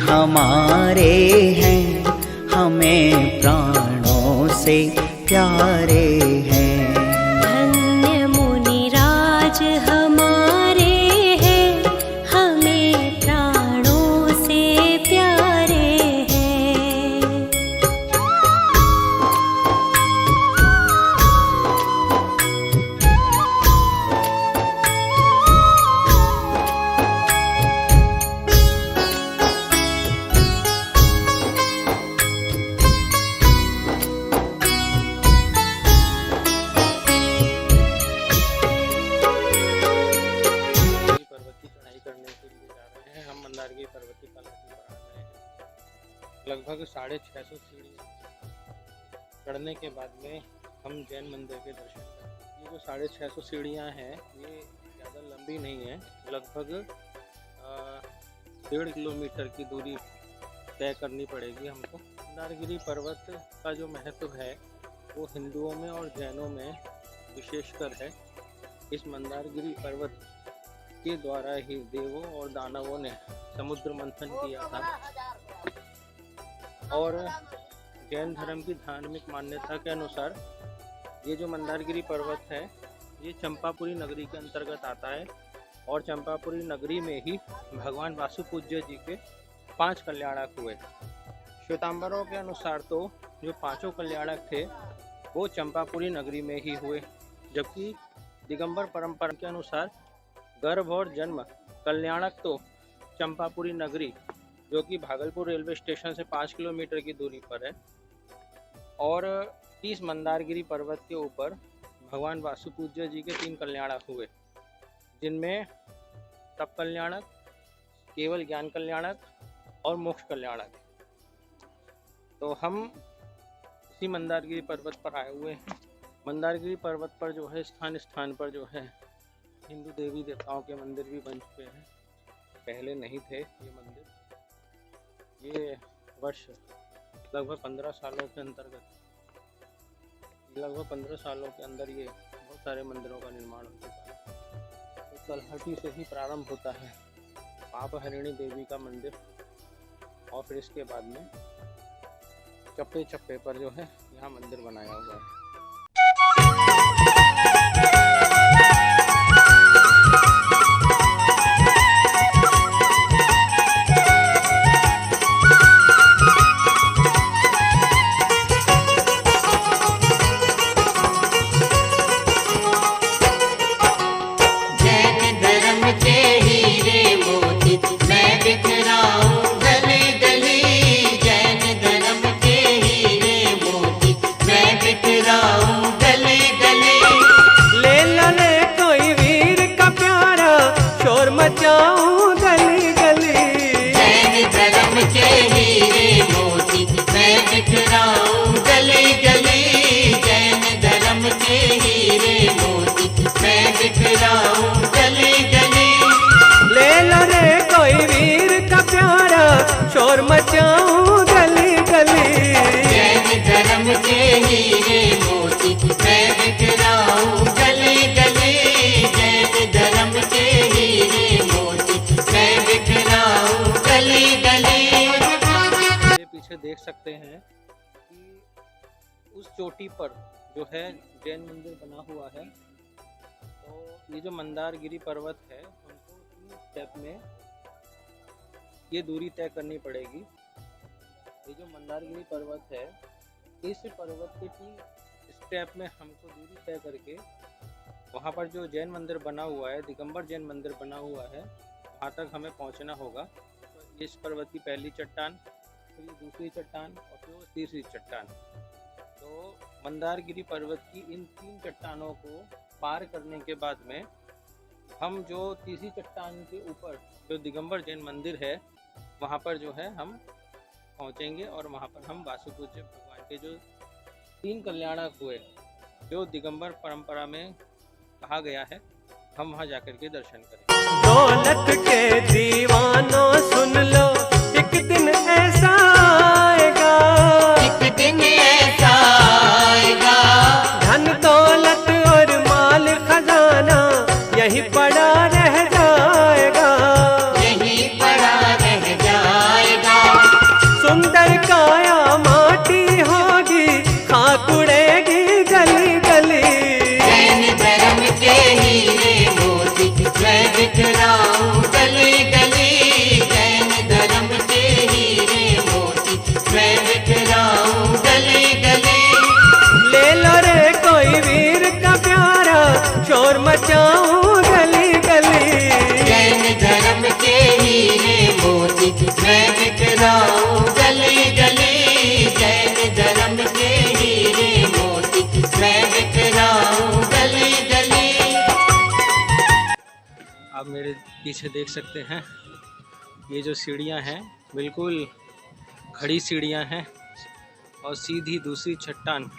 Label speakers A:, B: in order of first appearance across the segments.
A: हमारे हैं, हमें प्राणों से प्यारे हैं।
B: धन्य मुनिराज हमारे हैं, हमें प्राणों से प्यारे हैं।
C: मंदारगिरी पर्वत की तलहटी पर आ गए हैं। लगभग 650 सीढ़ी चढ़ने के बाद में हम जैन मंदिर के दर्शन करें। ये जो 650 सीढ़ियाँ हैं ये ज़्यादा लंबी नहीं है, लगभग 1.5 किलोमीटर की दूरी तय करनी पड़ेगी हमको। मंदारगिरी पर्वत का जो महत्व है वो हिंदुओं में और जैनों में विशेषकर है। इस मंदारगिरी पर्वत के द्वारा ही देवों और दानवों ने समुद्र मंथन किया था और जैन धर्म की धार्मिक मान्यता के अनुसार ये जो मंदारगिरी पर्वत है ये चंपापुरी नगरी के अंतर्गत आता है और चंपापुरी नगरी में ही भगवान वासुपूज्य जी के 5 कल्याणक हुए। श्वेतांबरों के अनुसार तो जो 5 कल्याणक थे वो चंपापुरी नगरी में ही हुए, जबकि दिगंबर परंपरा के अनुसार गर्भ और जन्म कल्याणक तो चंपापुरी नगरी जो कि भागलपुर रेलवे स्टेशन से 5 किलोमीटर की दूरी पर है और इस मंदारगिरी पर्वत के ऊपर भगवान वासुपूज्य जी के 3 कल्याणक हुए, जिनमें तप कल्याणक, केवल ज्ञान कल्याणक और मोक्ष कल्याणक। तो हम इसी मंदारगिरी पर्वत पर आए हुए हैं। मंदारगिरी पर्वत पर जो है स्थान स्थान पर जो है हिंदू देवी देवताओं के मंदिर भी बन चुके हैं। पहले नहीं थे ये मंदिर। ये वर्ष लगभग 15 सालों के अंदर ये बहुत सारे मंदिरों का निर्माण हो चुका है। तो तलहटी से ही प्रारंभ होता है पाप हरिणी देवी का मंदिर और फिर इसके बाद में चप्पे चप्पे पर जो है यहाँ मंदिर बनाया हुआ है।
D: शोर मचाऊं गली गली,
E: जैन धर्म के हीरे मोती मैं बिखराऊं गली गली, जैन धर्म के हीरे मोती मैं बिखराऊं गली गली।
C: पीछे देख सकते हैं कि उस चोटी पर जो है जैन मंदिर बना हुआ है। तो ये जो मंदारगिरी पर्वत है हमको 3 स्टेप में ये दूरी तय करनी पड़ेगी। ये जो मंदारगिरी पर्वत है इस पर्वत के 3 स्टेप में हमको दूरी तय करके वहाँ पर जो जैन मंदिर बना हुआ है, दिगंबर जैन मंदिर बना हुआ है, वहाँ तक हमें पहुँचना होगा। तो इस पर्वत की पहली चट्टान, फिर ये दूसरी चट्टान और फिर वो तीसरी चट्टान। तो मंदारगिरी पर्वत की इन 3 चट्टानों को पार करने के बाद में हम जो तीसरी चट्टान के ऊपर जो दिगंबर जैन मंदिर है वहाँ पर जो है हम पहुँचेंगे और वहाँ पर हम वासुपूज्य भगवान के जो 3 कल्याणक हुए जो दिगंबर परंपरा में कहा गया है, हम वहाँ जाकर के दर्शन करेंगे।
D: दौलत के दीवानों सुन लो, एक दिन ऐसा आएगा,
E: एक दिन ऐसा आएगा,
D: धन दौलत और माल खजाना यही पड़ा रह जाएगा,
E: यही पड़ा रह जाएगा।
D: सुंदर काया माटी होगी, खाक उड़ेगी गली गली,
E: जैन धर्म के हीरे मोती मैं बिखराऊं गली गली, जैन धर्म के हीरे मोती मैं बिखराऊं गली गली।
D: ले लो रे कोई वीर का प्यारा, शोर मचाऊं गली गली,
E: जैन धर्म के हीरे मोती मैं बिखराऊं गली गली, जैन धर्म के हीरे मोती मैं बिखराऊं गली गली।
C: आप मेरे पीछे देख सकते हैं ये जो सीढ़ियाँ हैं बिल्कुल खड़ी सीढ़ियाँ हैं और सीधी दूसरी चट्टान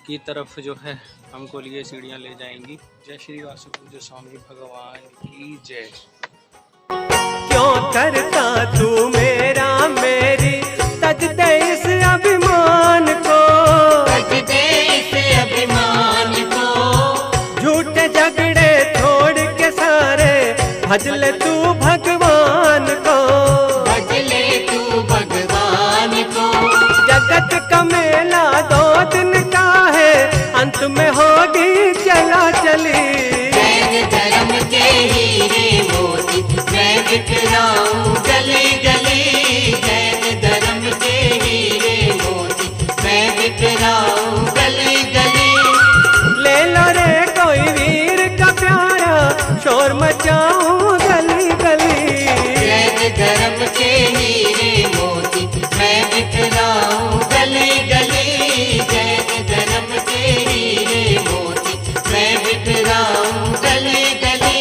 C: की तरफ जो है हमको लिए सीढ़ियाँ ले जाएंगी। जय श्री वासुपूज्य स्वामी भगवान की जय।
D: क्यों करता तू मेरा मेरी तज दे इस अभिमान को,
E: तज दे इस अभिमान को,
D: झूठे झगड़े छोड़ के सारे भजले तू भगवान को,
E: भजले तू भगवान को।
D: जगत का मेला 2 दिन का है, अंत में होगी चला चली,
E: जैन धर्म के हीरे मोती मैं बिखराऊं गली गली, जैन धर्म के हीरे मोती मैं बिखराऊं गली गली।
D: ले लो रे कोई वीर का प्यारा, शोर मचाऊं गली गली,
E: जैन धर्म के हीरे मोती मैं बिखराऊं गली गली, जैन धर्म के हीरे मोती मैं बिखराऊं गली गली।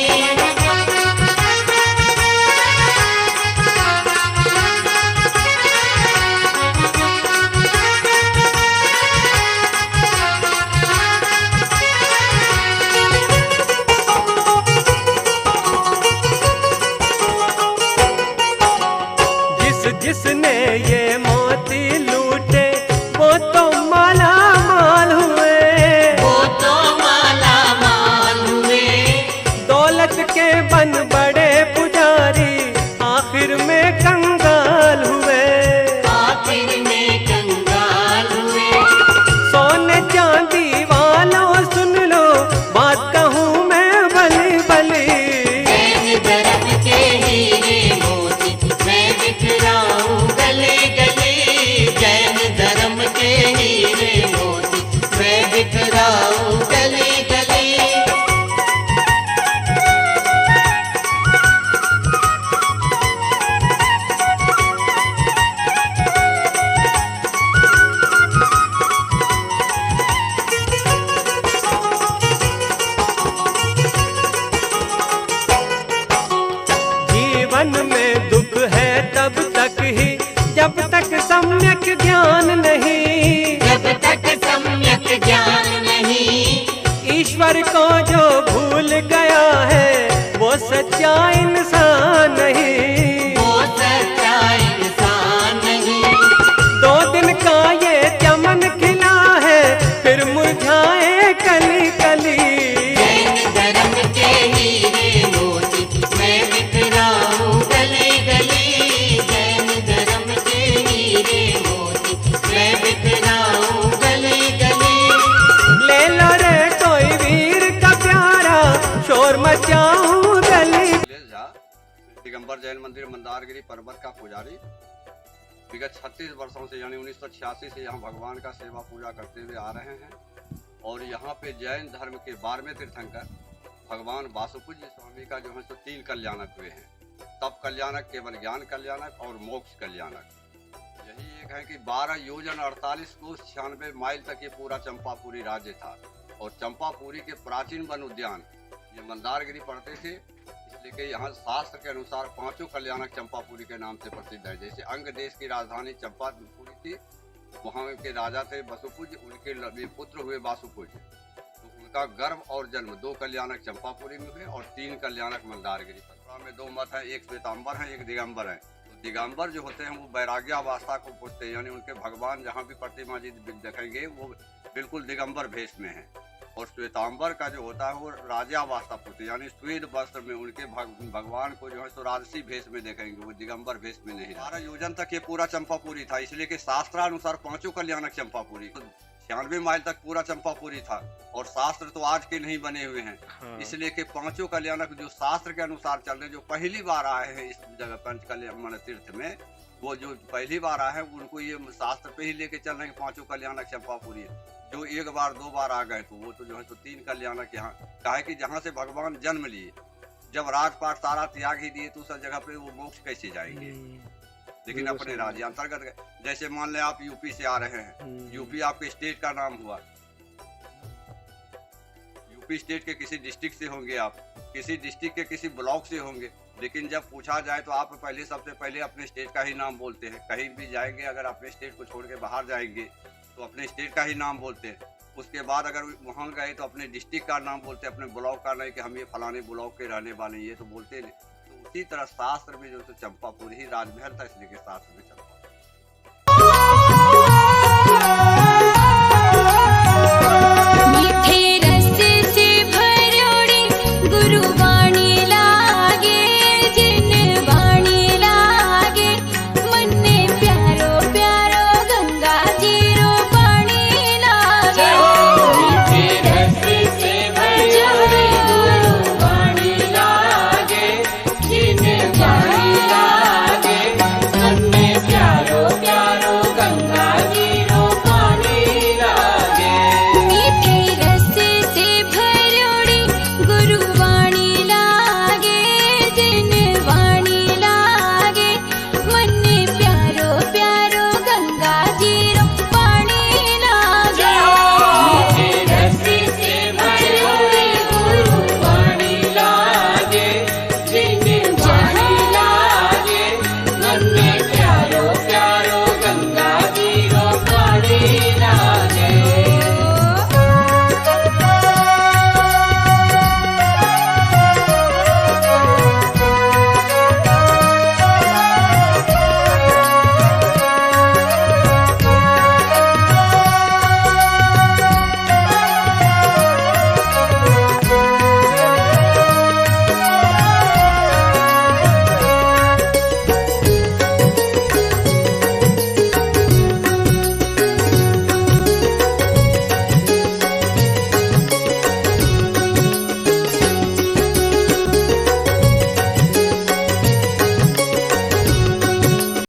D: जिसने ये मोती लूटे वो तो माला माल हुए,
E: वो तो माला माल हुए,
D: दौलत के बन बड़े पुजारी आखिर में कंगाल हुए,
E: आखिर में कंगाल हुए।
D: सोने चांदी वालों सुन लो, बात कहूँ मैं भली भली,
E: जैन धर्म के हीरे मोती मैं बिखराऊं गली गली, जैन धर्म के हीरे मोती मैं बिखराऊं गली गली।
D: जीवन में दुख है तब तक ही जब तक सम्यक ज्ञान नहीं,
E: जब तक सम्यक ज्ञान नहीं,
D: ईश्वर को जो भूल गया है वो सच्चा इंसान नहीं,
E: वो सच्चा इंसान नहीं।
D: 2 दिन का ये चमन खिला है फिर मुरझाए कली कली,
E: जैन धर्म के हीरे मोती मैं बिखराऊं गली गली, जैन धर्म के हीरे मोती मैं बिखराऊं गली गली।
D: ले लो रे कोई वीर का प्यारा, शोर मचाऊं गली।
F: दिगंबर जैन मंदिर मंदारगिरी पर्वत का पुजारी विगत 36 वर्षों से यानी 1986 से यहाँ भगवान का सेवा पूजा करते हुए आ रहे हैं और यहाँ पे जैन धर्म के 12वें तीर्थंकर भगवान वासुपूज्य स्वामी का जो है सो 3 कल्याणक हुए हैं। तप कल्याणक, केवल ज्ञान कल्याणक और मोक्ष कल्याणक। यही एक है कि 12 योजन 48 कोस 96 माइल तक ये पूरा चंपापुरी राज्य था और चंपापुरी के प्राचीन वन उद्यान ये मंदारगिरी पढ़ते थे, इसलिए कि यहाँ शास्त्र के अनुसार पांचों कल्याणक चंपापुरी के नाम से प्रसिद्ध है। जैसे अंग देश की राजधानी चंपापुरी थी, वहाँ के राजा थे वसुपुज, उनके पुत्र हुए वासुपुज। तो उनका गर्भ और जन्म 2 कल्याणक चंपापुरी में हुए और 3 कल्याणक मंदारगिरी पर। में 2 मत हैं, एक श्वेतांबर है, एक दिगंबर है। तो दिगंबर जो होते हैं वो वैराग्यावस्था को पूछते हैं, यानी उनके भगवान जहाँ भी प्रतिमा जी देखेंगे वो बिल्कुल दिगंबर भेष में है। और श्वेतांबर का जो होता है वो राजावस्था पूछते हैं, यानी श्वेत वस्त्र में उनके भगवान को जो है तो राजसी भेष में देखेंगे, वो दिगंबर भेष में नहीं। 12 योजन तक ये पूरा चंपापुरी था, इसलिए कि शास्त्रानुसार पांचों कल्याणक चंपापुरी। 96 माइल तक पूरा चंपापुरी था और शास्त्र तो आज के नहीं बने हुए हैं।
C: हाँ।
F: इसलिए कि पांचों कल्याणक जो शास्त्र के अनुसार चल रहे, जो पहली बार आए हैं इस जगह पंच कल्याण तीर्थ में, वो जो पहली बार आए हैं उनको ये शास्त्र पे ही लेके चल रहे हैं। 5 कल्याणक चंपापुरी है। जो 1 बार 2 बार आ गए तो वो तो जो है तो 3 कल्याणक यहाँ का है कि जहाँ से भगवान जन्म लिए, जब राजपाट सारा त्याग ही दिए तो उस जगह पे वो मोक्ष कैसे जाएंगे। लेकिन अपने राज्य अंतर्गत गए। जैसे मान लें आप यूपी से आ रहे हैं, यूपी आपके स्टेट का नाम हुआ, यूपी स्टेट के किसी डिस्ट्रिक्ट से होंगे, आप किसी डिस्ट्रिक्ट के किसी ब्लॉक से होंगे, लेकिन जब पूछा जाए तो आप पहले सबसे पहले अपने स्टेट का ही नाम बोलते हैं। कहीं भी जाएंगे, अगर अपने स्टेट को छोड़ के बाहर जाएंगे तो अपने स्टेट का ही नाम बोलते हैं। उसके बाद अगर वहाँ गए तो अपने डिस्ट्रिक्ट का नाम बोलते हैं, अपने ब्लॉक का नहीं कि हम ये फलाने ब्लॉक के रहने वाले, ये तो बोलते नहीं। तो उसी तरह शास्त्र में जो तो चंपापुरी ही राजमहल था, इसलिए कि शास्त्र में चलता